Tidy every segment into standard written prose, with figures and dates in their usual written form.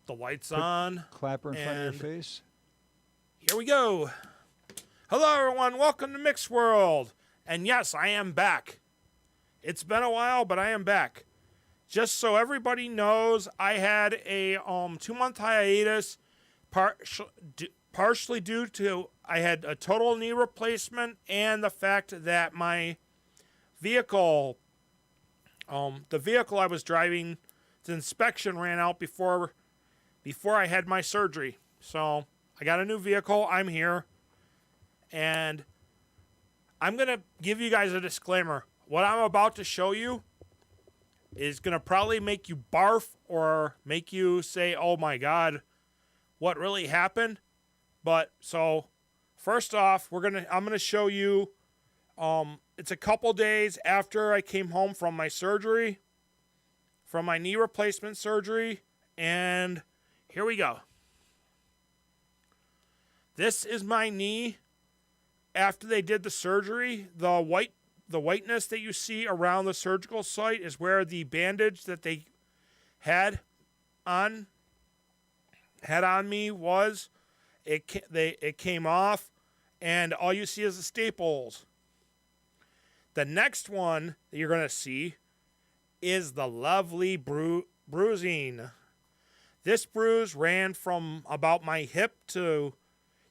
the lights Put on. clapper in front of And your face. here we go. Hello, everyone. Welcome to Mick's World. And yes, I am back. It's been a while, but I am back. Just so everybody knows, I had a 2-month hiatus, partially due to I had a total knee replacement and the fact that my vehicle, the vehicle I was driving, the inspection ran out before I had my surgery. So I got a new vehicle. I'm here. And I'm going to give you guys a disclaimer. What I'm about to show you is going to probably make you barf or make you say, oh my God, what really happened? But so first off, I'm going to show you, it's a couple days after I came home from my surgery, from my knee replacement surgery. And here we go. This is my knee after they did the surgery. The whiteness that you see around the surgical site is where the bandage that they had on me was. It came off, and all you see is the staples. The next one that you're going to see is the lovely bruising. This bruise ran from about my hip to,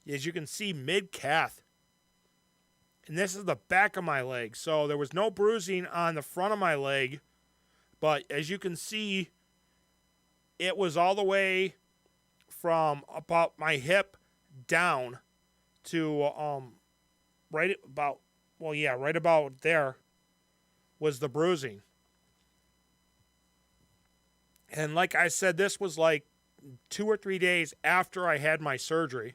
as you can see, mid-calf. And this is the back of my leg. So there was no bruising on the front of my leg. But as you can see, it was all the way from about my hip down to right about there was the bruising. And like I said, this was like 2 or 3 days after I had my surgery.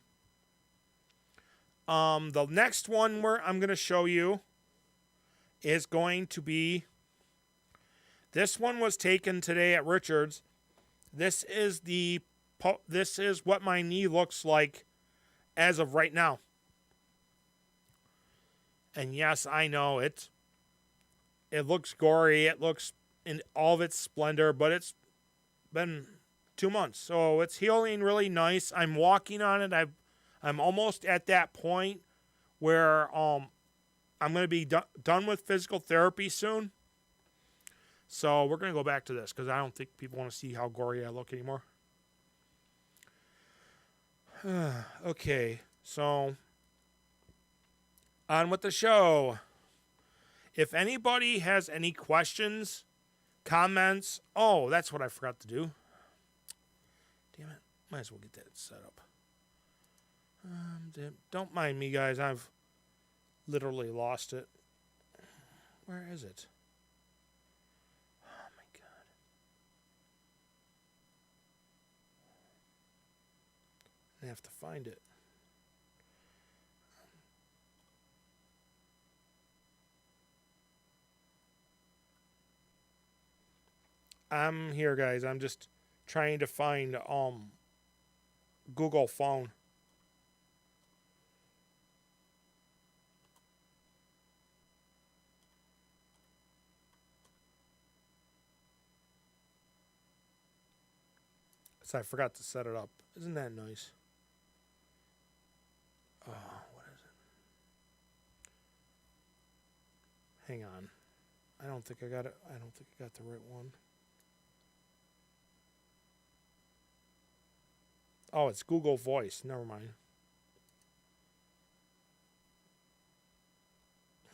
The next one where I'm going to show you is going to be, this one was taken today at Richard's. This is what my knee looks like as of right now. And yes, I know it looks gory. It looks in all of its splendor, but it's been 2 months. So it's healing really nice. I'm walking on it. I'm almost at that point where I'm going to be done with physical therapy soon. So we're going to go back to this because I don't think people want to see how gory I look anymore. Okay, so on with the show. If anybody has any questions, comments, oh, that's what I forgot to do. Damn it, might as well get that set up. Don't mind me, guys. I've literally lost it. Where is it? Oh, my God. I have to find it. I'm here, guys. I'm just trying to find Google phone. So I forgot to set it up. Isn't that nice? Oh, what is it? Hang on. I don't think I got it. I don't think I got the right one. Oh, it's Google Voice. Never mind.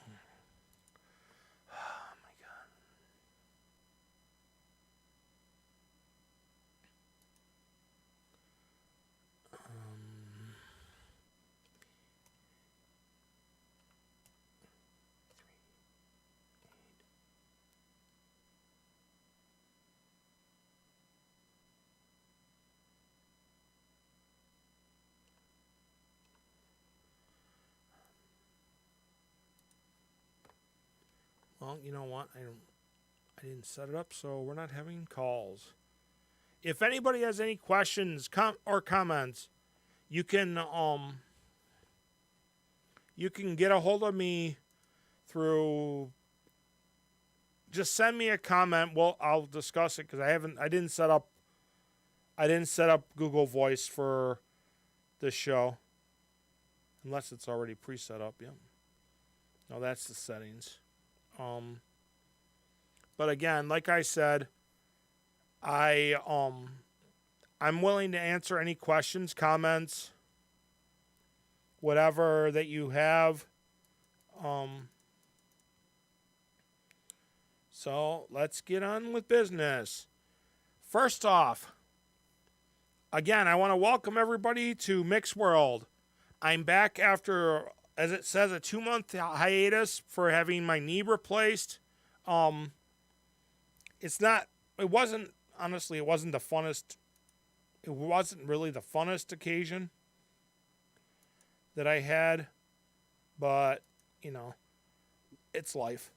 Oh my God. Well, you know what? I didn't set it up, so we're not having calls. If anybody has any questions or comments, you can get a hold of me through. Just send me a comment. Well, I'll discuss it because I didn't set up I didn't set up Google Voice for this show. Unless it's already pre-set up, yeah. No, that's the settings. But again, like I said, I'm willing to answer any questions, comments, whatever that you have. So let's get on with business. First off, again, I want to welcome everybody to Mick's World. I'm back after, as it says, a 2-month hiatus for having my knee replaced. It wasn't really the funnest occasion that I had, but, you know, it's life.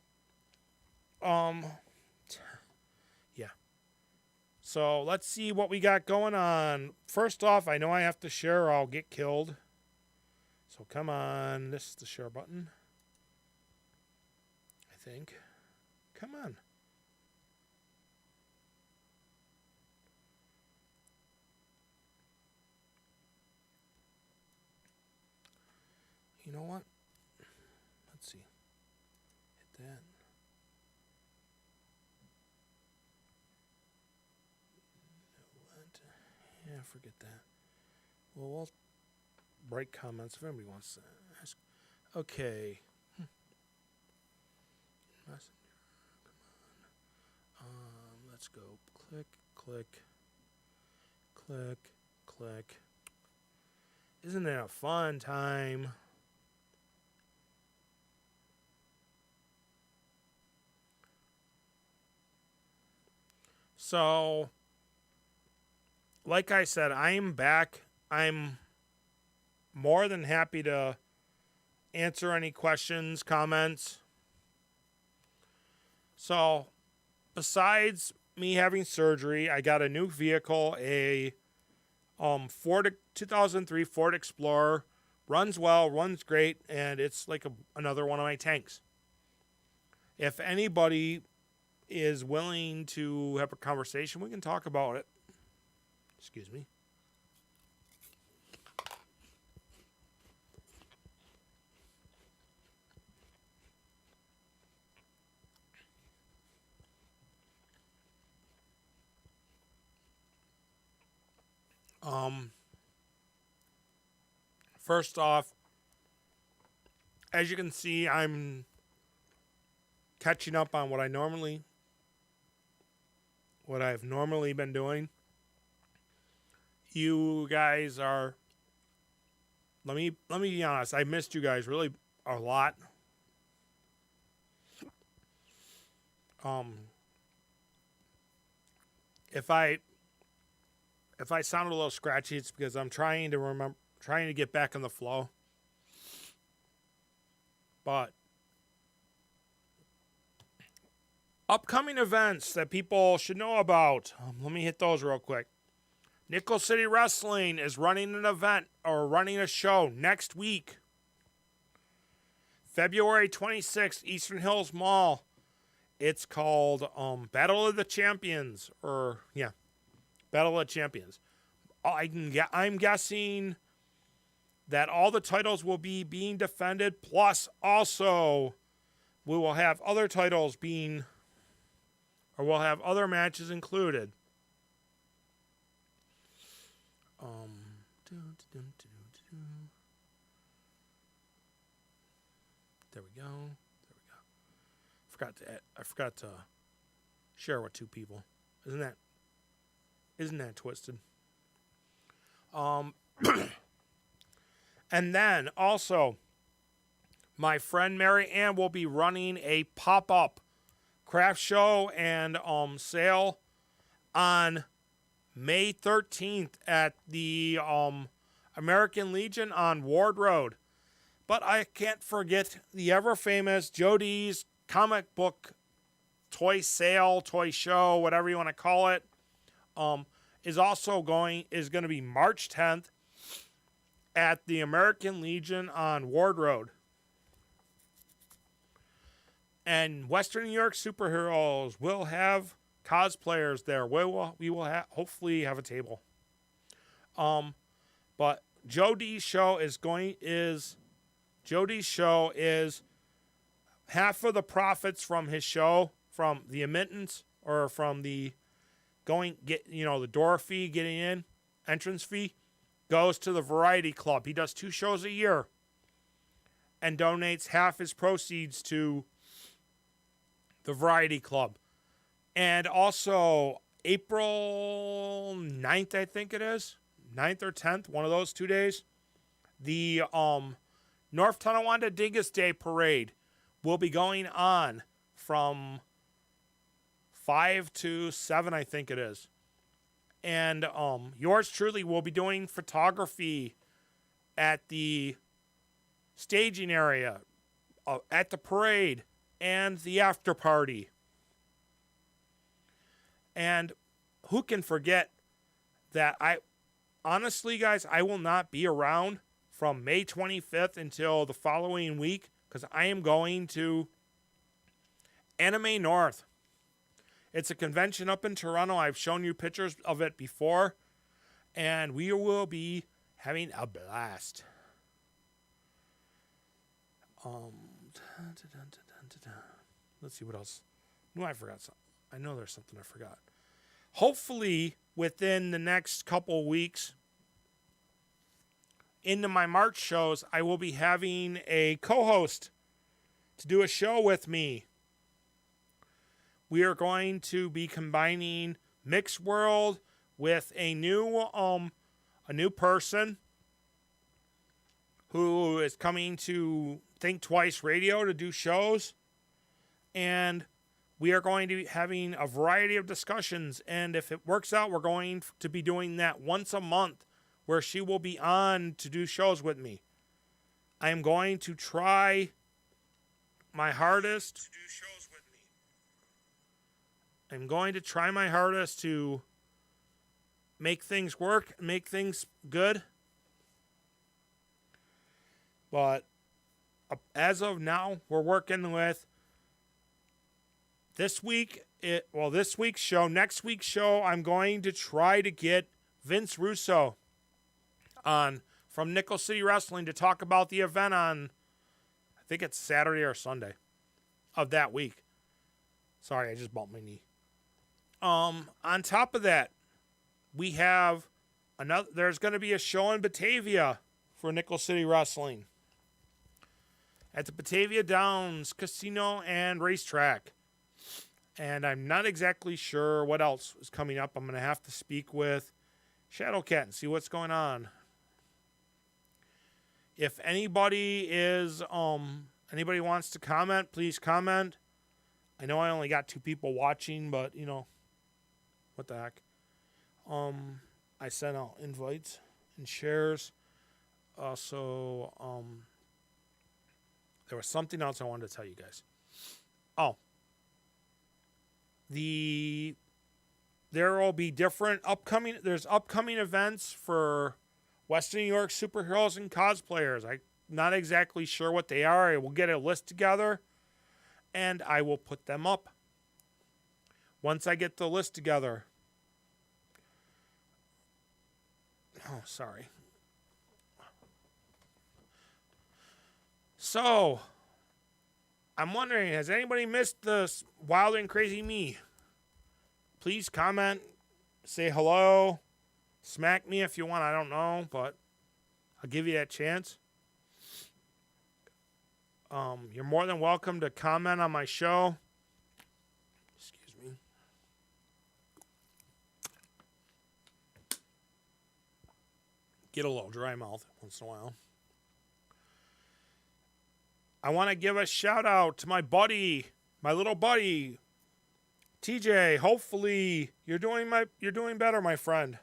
Yeah. So let's see what we got going on. First off, I know I have to share or I'll get killed. So come on, this is the share button. I think. Come on. You know what? Let's see. Hit that. What? Yeah, forget that. Well, we'll break comments if anybody wants to ask. Okay. Messenger. Come on. Let's go. Click, click, click, click. Isn't it a fun time? So, like I said, I am back. I'm more than happy to answer any questions, comments. So, besides me having surgery, I got a new vehicle, a 2003 Ford Explorer. Runs well, runs great, and it's like another one of my tanks. If anybody is willing to have a conversation, we can talk about it. Excuse me. First off, as you can see, I'm catching up on what I've normally been doing. You guys are, let me be honest, I missed you guys really a lot. If I sound a little scratchy, it's because I'm trying to get back in the flow. But upcoming events that people should know about. Let me hit those real quick. Nickel City Wrestling is running an event or running a show next week. February 26th, Eastern Hills Mall. It's called Battle of the Champions. Battle of the Champions. I'm guessing that all the titles will be being defended, plus also we will have other titles we'll have other matches included. There we go. I forgot to share with two people. Isn't that twisted? And then also, my friend Mary Ann will be running a pop-up craft show and sale on May 13th at the American Legion on Ward Road. But I can't forget the ever-famous Jody's comic book toy sale, toy show, whatever you want to call it, is going to be March 10th at the American Legion on Ward Road. And Western New York Superheroes will have cosplayers there. We will hopefully have a table. But Joe D's show is half of the profits from his show, from the admittance or from the the door fee, getting in, entrance fee, goes to the Variety Club. He does 2 shows a year and donates half his proceeds to the Variety Club. And also April 9th, I think it is, 9th or 10th, one of those 2 days, the North Tonawanda Dingus Day Parade will be going on from 5 to 7, I think it is. And yours truly will be doing photography at the staging area, at the parade, and the after party. And who can forget that honestly, guys, I will not be around from May 25th until the following week, because I am going to Anime North. It's a convention up in Toronto. I've shown you pictures of it before, and we will be having a blast. Let's see what else. No, I forgot something. I know there's something I forgot. Hopefully, within the next couple weeks, into my March shows, I will be having a co-host to do a show with me. We are going to be combining Mick's World with a new person who is coming to Think Twice Radio to do shows. And we are going to be having a variety of discussions. And if it works out, we're going to be doing that once a month, where she will be on to do shows with me. I am going to try my hardest to do shows with me. I'm going to try my hardest to make things work, make things good. But as of now, we're working with this week's show. Next week's show, I'm going to try to get Vince Russo on from Nickel City Wrestling to talk about the event on, I think it's Saturday or Sunday of that week. Sorry, I just bumped my knee. On top of that, we have there's going to be a show in Batavia for Nickel City Wrestling at the Batavia Downs Casino and Racetrack. And I'm not exactly sure what else is coming up. I'm going to have to speak with Shadowcat and see what's going on. If anybody anybody wants to comment, please comment. I know I only got 2 people watching, but what the heck. I sent out invites and shares. Also, there was something else I wanted to tell you guys. Oh. There will be there's upcoming events for Western New York superheroes and cosplayers. I'm not exactly sure what they are. I will get a list together and I will put them up once I get the list together. Oh, sorry. So, I'm wondering, has anybody missed the Wild and Crazy Me? Please comment, say hello, smack me if you want, I don't know, but I'll give you that chance. You're more than welcome to comment on my show. Excuse me. Get a little dry mouth once in a while. I want to give a shout out to my little buddy, TJ. Hopefully you're doing better, my friend.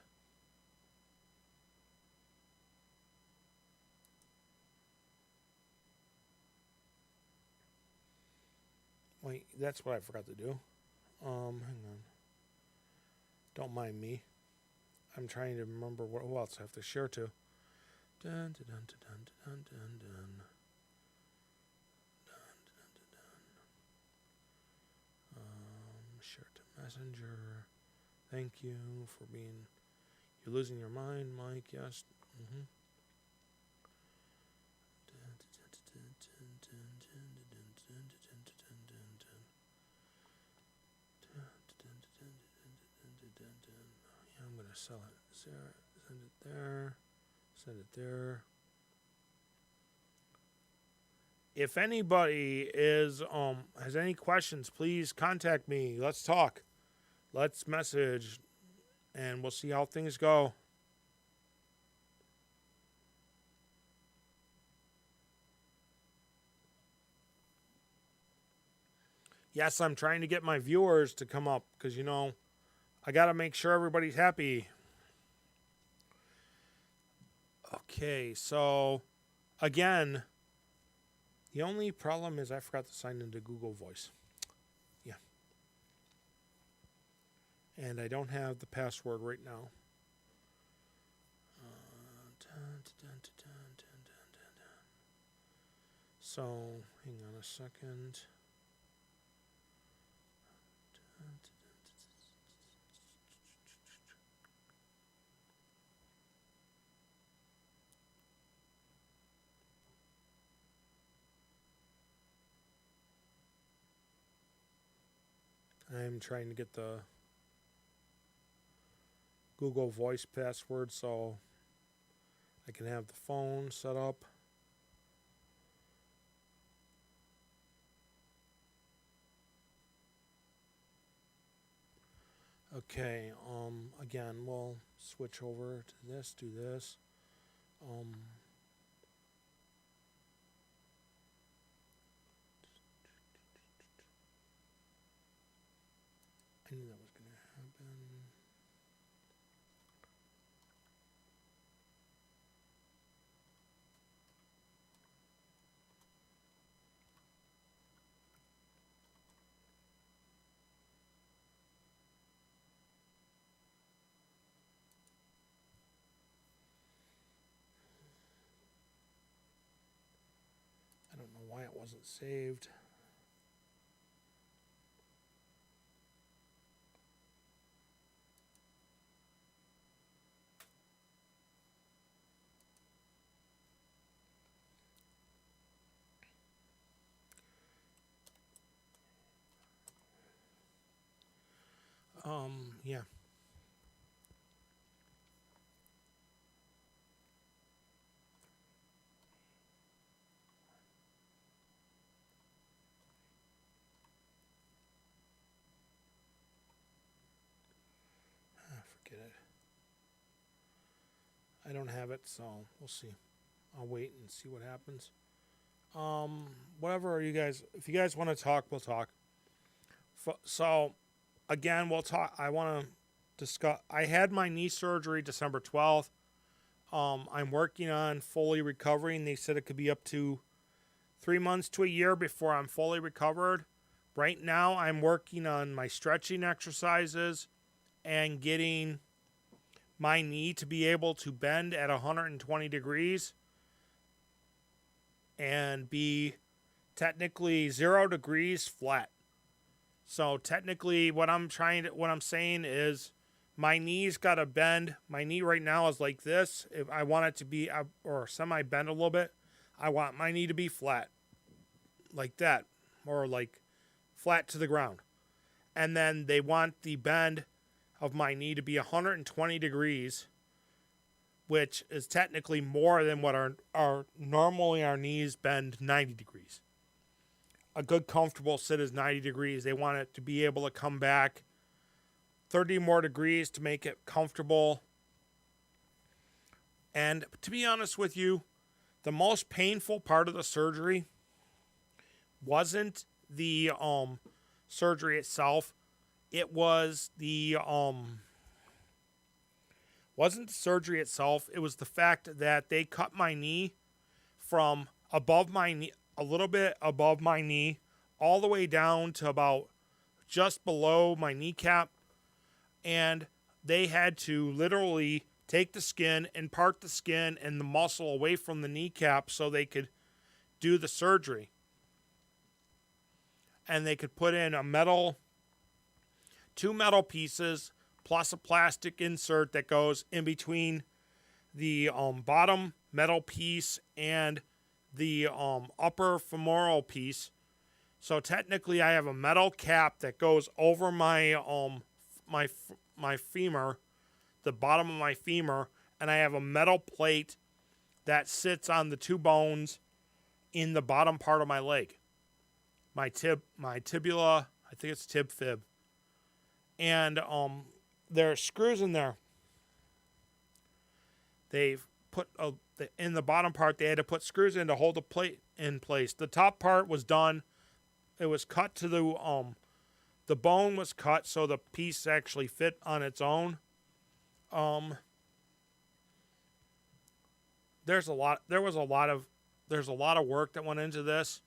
Wait, that's what I forgot to do. Hang on. Don't mind me. I'm trying to remember who else I have to share to. Dun, dun, dun, dun, dun, dun, dun. Share to Messenger. Thank you for being You're losing your mind, Mike. Yes. Yeah, I'm gonna sell it. Send it there. Send it there. If anybody has any questions, please contact me. Let's talk. Let's message, and we'll see how things go. Yes, I'm trying to get my viewers to come up because, I got to make sure everybody's happy. Okay, so again, the only problem is I forgot to sign into Google Voice. Yeah. And I don't have the password right now. So, hang on a second. I'm trying to get the Google Voice password so I can have the phone set up. Okay, again, we'll switch over to this, do this. I knew that was going to happen. I don't know why it wasn't saved. Yeah. Forget it. I don't have it, so we'll see. I'll wait and see what happens. Whatever you guys, if you guys want to talk, we'll talk. So, again, we'll talk. I want to discuss. I had my knee surgery December 12th. I'm working on fully recovering. They said it could be up to 3 months to a year before I'm fully recovered. Right now, I'm working on my stretching exercises and getting my knee to be able to bend at 120 degrees and be technically 0 degrees flat. So technically what I'm saying is my knee's got to bend. My knee right now is like this. If I want it to be or semi bend a little bit, I want my knee to be flat. Like that, or like flat to the ground. And then they want the bend of my knee to be 120 degrees, which is technically more than what our normally our knees bend 90 degrees. A good comfortable sit is 90 degrees. They want it to be able to come back 30 more degrees to make it comfortable. And to be honest with you, the most painful part of the surgery wasn't the surgery itself. It was the wasn't the surgery itself. It was the fact that they cut my knee from above my knee, a little bit above my knee, all the way down to about just below my kneecap. And they had to literally take the skin and part the skin and the muscle away from the kneecap so they could do the surgery. And they could put in two metal pieces plus a plastic insert that goes in between the bottom metal piece and the upper femoral piece. So technically, I have a metal cap that goes over my my femur, the bottom of my femur, and I have a metal plate that sits on the two bones in the bottom part of my leg. My tibula, I think it's tib fib. And there are screws in there. They've put in the bottom part, they had to put screws in to hold the plate in place. The top part was done. It was cut to the bone was cut so the piece actually fit on its own. There's a lot of work that went into this.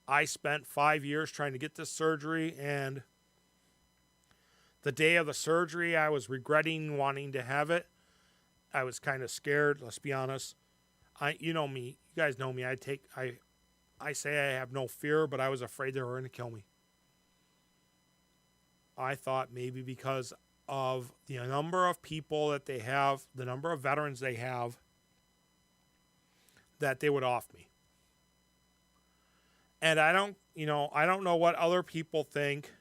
I spent 5 years trying to get this surgery, and the day of the surgery, I was regretting wanting to have it. I was kind of scared, let's be honest. You know me, you guys know me. I say I have no fear, but I was afraid they were going to kill me. I thought maybe because of the number of people that they have, the number of veterans they have, that they would off me. And I don't know what other people think,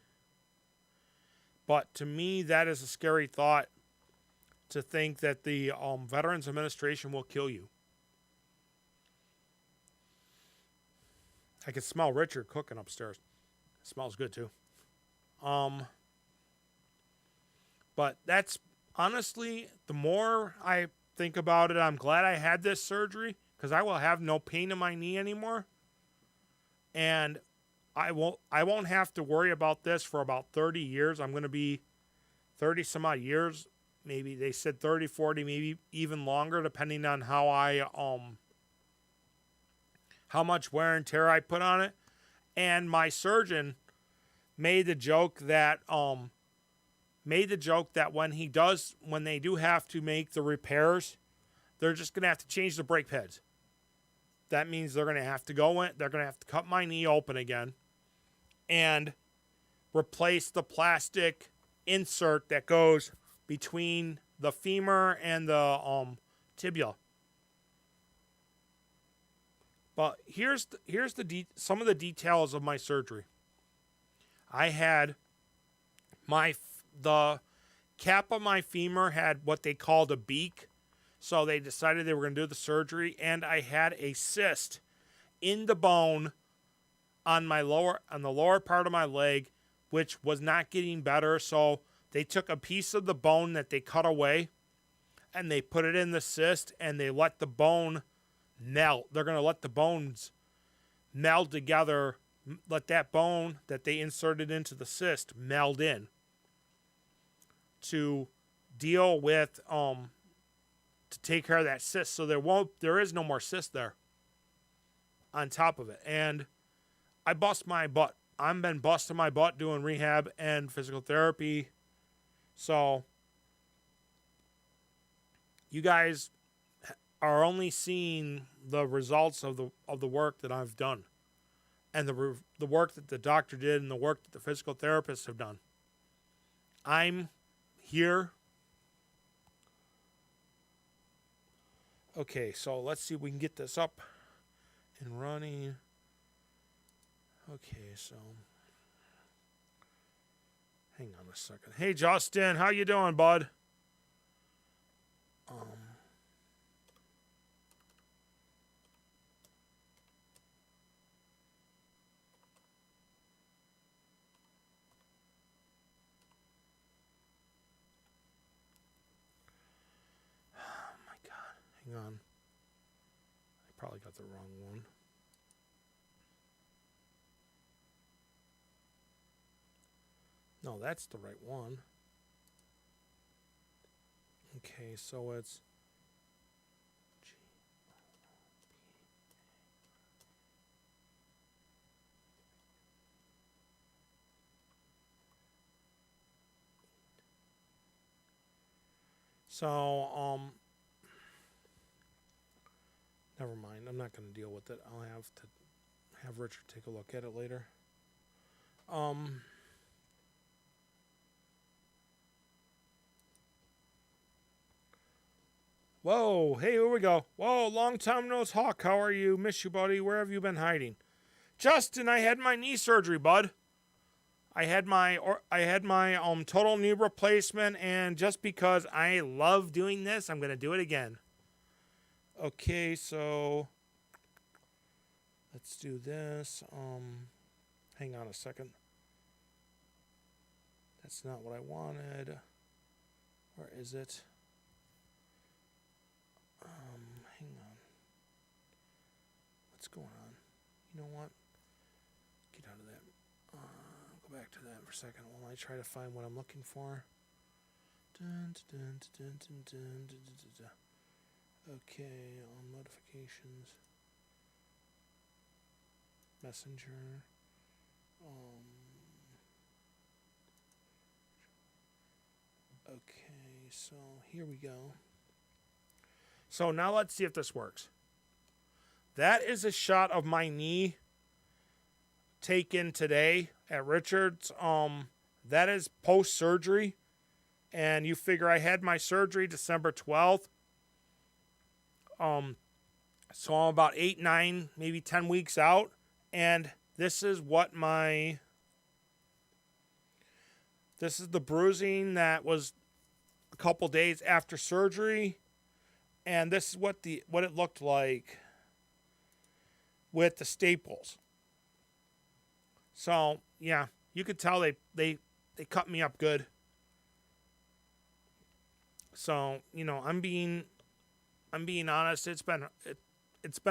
but to me, that is a scary thought, to think that the Veterans Administration will kill you. I can smell Richard cooking upstairs. It smells good too. But that's honestly, the more I think about it, I'm glad I had this surgery, because I will have no pain in my knee anymore. And I won't have to worry about this for about 30 years. I'm going to be 30 some odd years. Maybe they said 30, 40, maybe even longer, depending on how much wear and tear I put on it. And my surgeon made the joke that when they do have to make the repairs, they're just going to have to change the brake pads. That means they're going to have to go in, they're going to have to cut my knee open again and replace the plastic insert that goes between the femur and the tibia. But here's some of the details of my surgery. I had the cap of my femur had what they called a beak. So they decided they were going to do the surgery, and I had a cyst in the bone on the lower part of my leg, which was not getting better. So they took a piece of the bone that they cut away, and they put it in the cyst, and they let the bone melt. They're going to let the bones meld together, let that bone that they inserted into the cyst meld in to deal with to take care of that cyst, so there is no more cyst there on top of it. And I bust my butt. I've been busting my butt doing rehab and physical therapy. So you guys are only seeing the results of the work that I've done, and the work that the doctor did, and the work that the physical therapists have done. I'm here. Okay, so let's see if we can get this up and running. Okay, so hang on a second. Hey, Justin, how you doing, bud? Hang on. I probably got the wrong one. No, that's the right one. Okay, so it's never mind. I'm not going to deal with it. I'll have to have Richard take a look at it later. Whoa, hey, here we go. Whoa, long time no talk. How are you? Miss you, buddy. Where have you been hiding? Justin, I had my knee surgery, bud. I had my total knee replacement, and just because I love doing this, I'm gonna do it again. Okay, so let's do this. Hang on a second. That's not what I wanted. Where is it? Hang on. What's going on? You know what? Get out of that. Go back to that for a second while I try to find what I'm looking for. Okay, on notifications. Messenger. Okay, so here we go. So now let's see if this works. That is a shot of my knee taken today at Richard's. That is post-surgery. And you figure I had my surgery December 12th. So I'm about 8, 9, maybe 10 weeks out. And this is this is the bruising that was a couple days after surgery. And this is what it looked like with the staples. So yeah, you could tell they cut me up good. So, you know, I'm being honest. It's been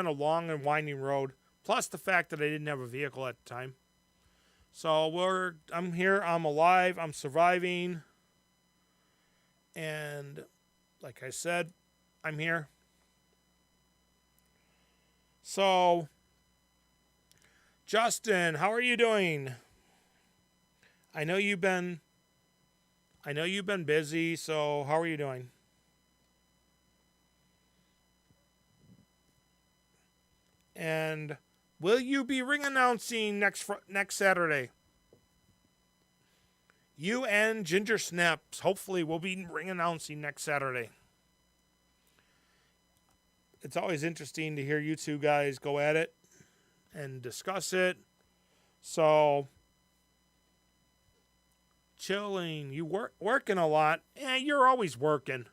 a long and winding road. Plus the fact that I didn't have a vehicle at the time. So I'm here. I'm alive. I'm surviving. And like I said, I'm here. So, Justin, how are you doing? I know you've been busy, so how are you doing? And will you be ring announcing next Saturday? You and Ginger Snaps hopefully will be ring announcing next Saturday. It's always interesting to hear you two guys go at it and discuss it. So, chilling. You working a lot. You're always working.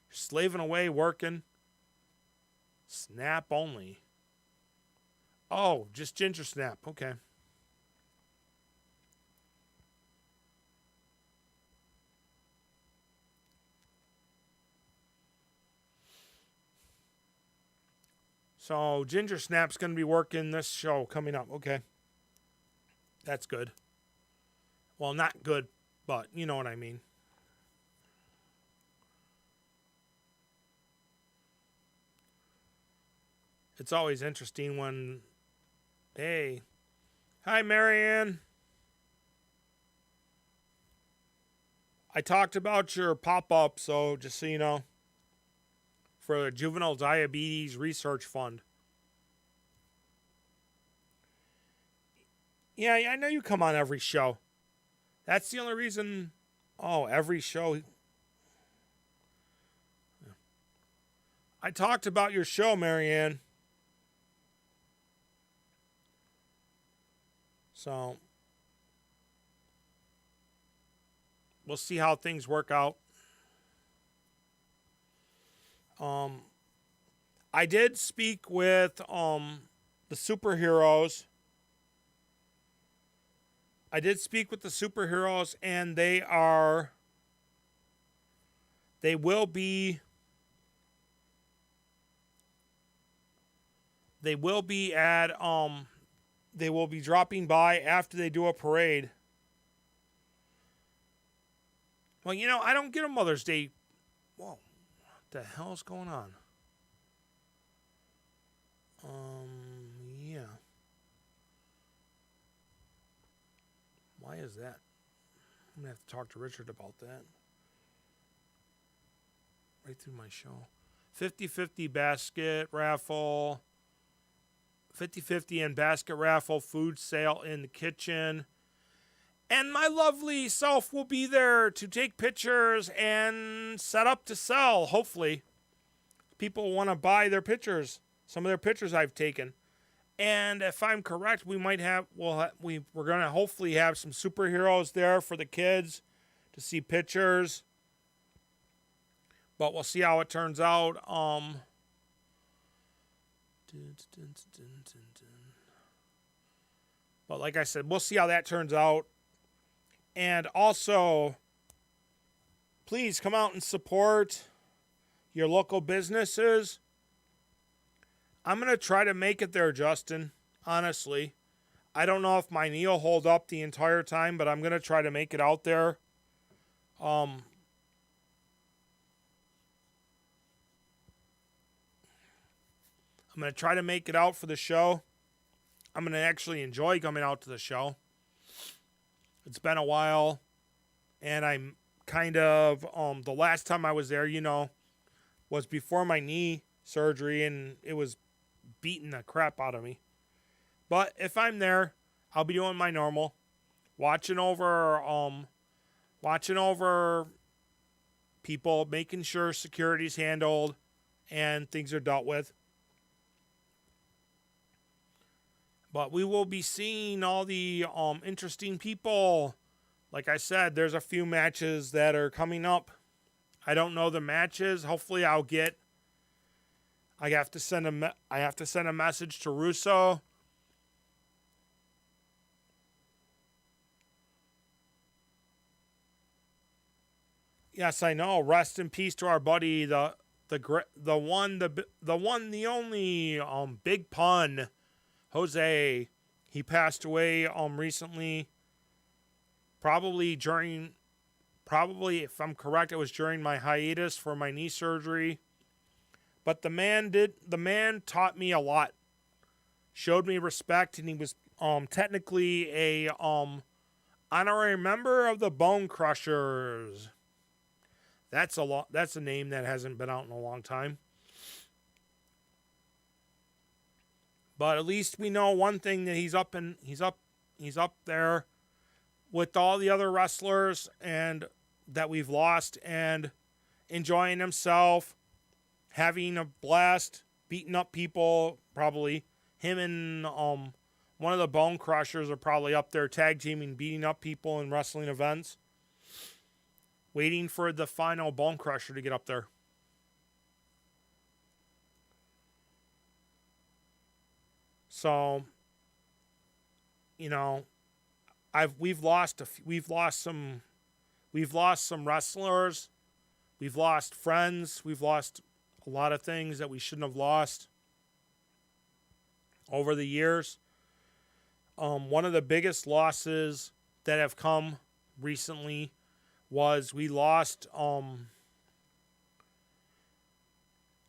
You're slaving away, working. Snap only. Oh, just Ginger Snap. Okay. So Ginger Snap's going to be working this show coming up. Okay. That's good. Well, not good, but you know what I mean. It's always interesting when... Hey. Hi, Marianne. I talked about your pop-up, so just so you know. For the Juvenile Diabetes Research Fund. Yeah, I know you come on every show. That's the only reason. Oh, every show. I talked about your show, Marianne. So, we'll see how things work out. I did speak with the superheroes. And they will be dropping by after they do a parade. Well, you know, I don't get a Mother's Day. Whoa, what the hell is going on? Yeah. Why is that? I'm going to have to talk to Richard about that. Right through my show. 50-50 basket raffle. 50-50 and basket raffle food sale in the kitchen. And my lovely self will be there to take pictures and set up to sell, hopefully. people want to buy their pictures, some of their pictures I've taken. And if I'm correct, we might have, we're going to hopefully have some superheroes there for the kids to see pictures. But we'll see how it turns out. But like I said, we'll see how that turns out. And also, please come out and support your local businesses. I'm going to try to make it there, Justin, honestly. I don't know if my knee will hold up the entire time, but I'm going to try to make it out there. I'm going to try to make it out for the show. I'm going to actually enjoy coming out to the show. It's been a while, and I'm kind of, the last time I was there, was before my knee surgery, and it was beating the crap out of me. But if I'm there, I'll be doing my normal, watching over people, making sure security's handled and things are dealt with. But we will be seeing all the interesting people. Like I said, there's a few matches that are coming up. I don't know the matches. Hopefully I have to send a message to Russo. Yes, I know. Rest in peace to our buddy, the only Big Pun, Jose. He passed away recently. Probably, if I'm correct, it was during my hiatus for my knee surgery. But the man taught me a lot. Showed me respect, and he was technically a honorary member of the Bone Crushers. That's a name that hasn't been out in a long time. But at least we know one thing, that he's up there with all the other wrestlers and that we've lost, and enjoying himself, having a blast, beating up people. Probably him and one of the Bone Crushers are probably up there tag teaming, beating up people in wrestling events, waiting for the final Bone Crusher to get up there. So, we've lost some wrestlers, we've lost friends, we've lost a lot of things that we shouldn't have lost over the years. One of the biggest losses that have come recently was we lost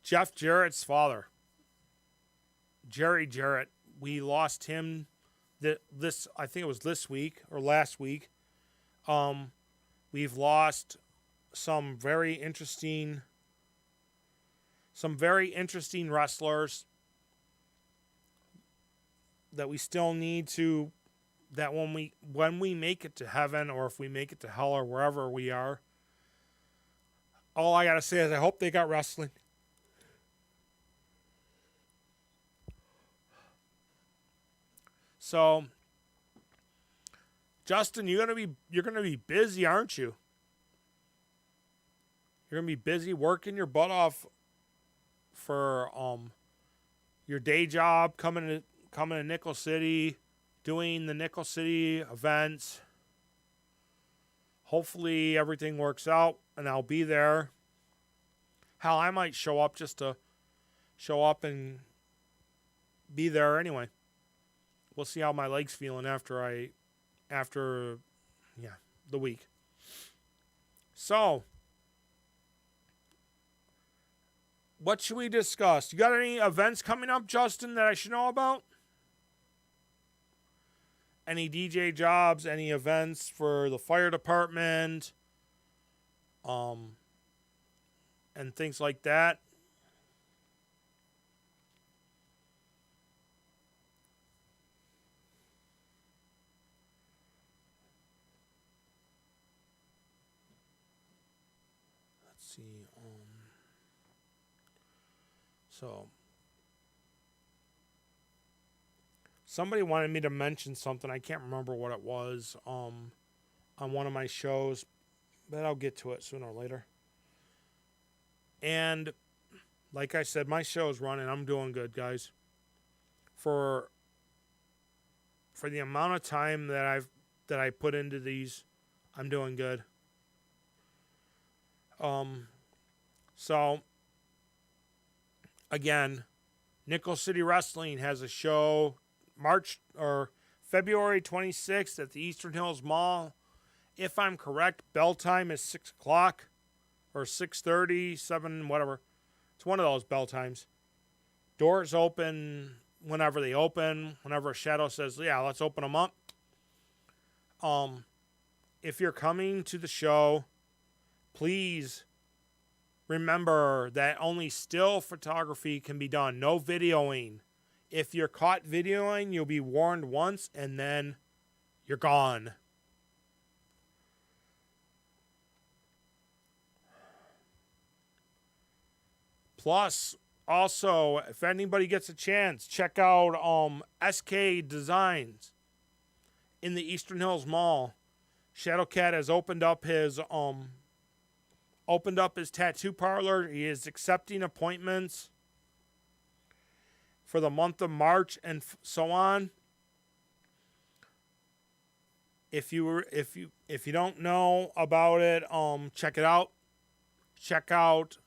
Jeff Jarrett's father, Jerry Jarrett. We lost him I think it was this week or last week. We've lost some very interesting wrestlers that we still need to, that when we make it to heaven, or if we make it to hell, or wherever we are, all I gotta say is I hope they got wrestling. So, Justin, you're gonna be busy, aren't you? You're gonna be busy working your butt off for your day job, coming to Nickel City, doing the Nickel City events. Hopefully everything works out, and I'll be there. Hell, I might show up just to show up and be there anyway. We'll see how my leg's feeling after the week. So, what should we discuss? You got any events coming up, Justin, that I should know about? Any DJ jobs, any events for the fire department, and things like that? Let's see. So somebody wanted me to mention something. I can't remember what it was on one of my shows, but I'll get to it sooner or later. And like I said, my show's running. I'm doing good, guys. For the amount of time that I put into these, I'm doing good. So again, Nickel City Wrestling has a show February 26th at the Eastern Hills Mall. If I'm correct, bell time is 6 o'clock or 6:30, 7, whatever. It's one of those bell times. Doors open whenever they open, whenever Shadow says, yeah, let's open them up. If you're coming to the show, please remember that only still photography can be done. No videoing. If you're caught videoing, you'll be warned once and then you're gone. Plus, also, if anybody gets a chance, check out SK Designs in the Eastern Hills Mall. Shadowcat has opened up his tattoo parlor. He is accepting appointments for the month of March and so on. If you don't know about it, check it out. Check out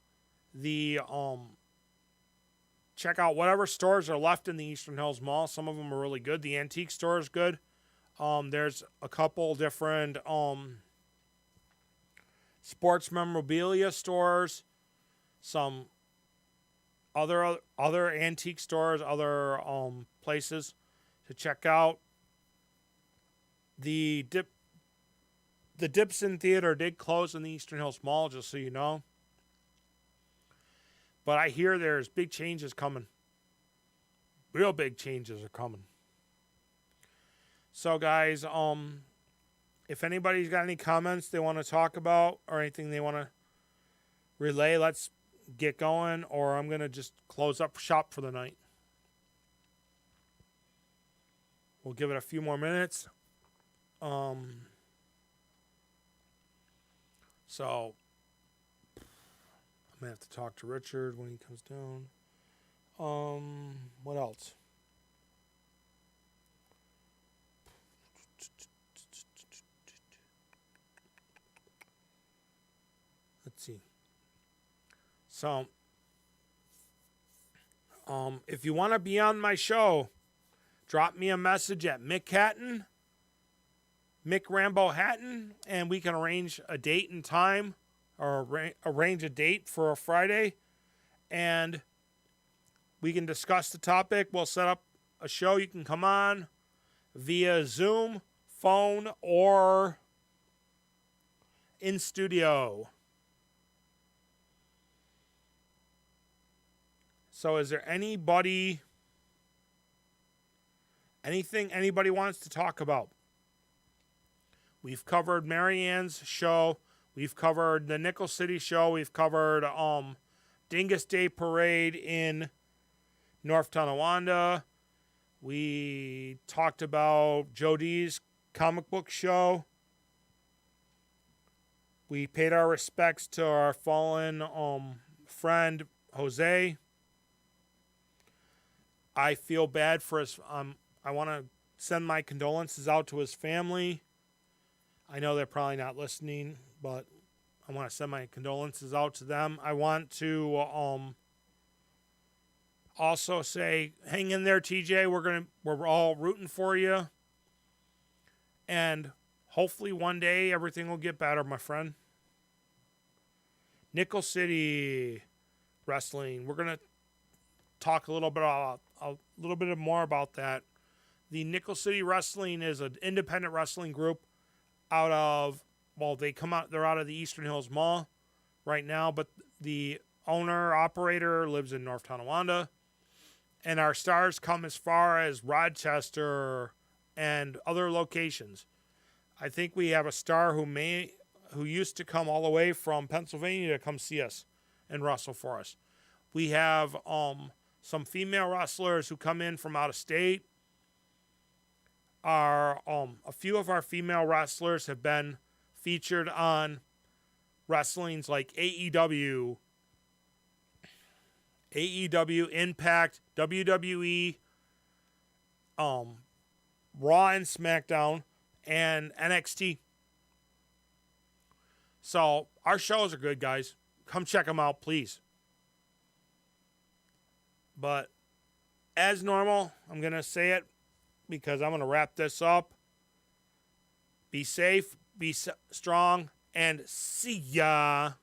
whatever stores are left in the Eastern Hills Mall. Some of them are really good. The antique store is good. There's a couple different sports memorabilia stores, some other antique stores, other places to check out. The Dipson Theater did close in the Eastern Hills Mall, just so you know. But I hear there's big changes coming. Real big changes are coming. So guys, if anybody's got any comments they want to talk about or anything they want to relay, let's get going, or I'm going to just close up shop for the night. We'll give it a few more minutes. So I'm going to have to talk to Richard when he comes down. What else? Let's see. So, if you want to be on my show, drop me a message at Mick Hatton, Mick Rambo Hatton, and we can arrange a date and time, or arrange a date for a Friday, and we can discuss the topic. We'll set up a show. You can come on via Zoom, phone, or in studio. So is there anything anybody wants to talk about? We've covered Marianne's show. We've covered the Nickel City show. We've covered Dingus Day Parade in North Tonawanda. We talked about Joe D's comic book show. We paid our respects to our fallen friend Jose. I feel bad for his. I want to send my condolences out to his family. I know they're probably not listening, but I want to send my condolences out to them. I want to also say, hang in there, TJ. We're all rooting for you, and hopefully one day everything will get better, my friend. Nickel City Wrestling. We're gonna talk a little bit more about that. The Nickel City Wrestling is an independent wrestling group they're out of the Eastern Hills Mall right now, but the owner-operator lives in North Tonawanda, and our stars come as far as Rochester and other locations. I think we have a star who used to come all the way from Pennsylvania to come see us and wrestle for us. We have some female wrestlers who come in from out of state. A few of our female wrestlers have been featured on wrestlings like AEW, Impact, WWE, Raw and SmackDown, and NXT. So our shows are good, guys. Come check them out, please. But as normal, I'm going to say it because I'm going to wrap this up. Be safe, be strong, and see ya.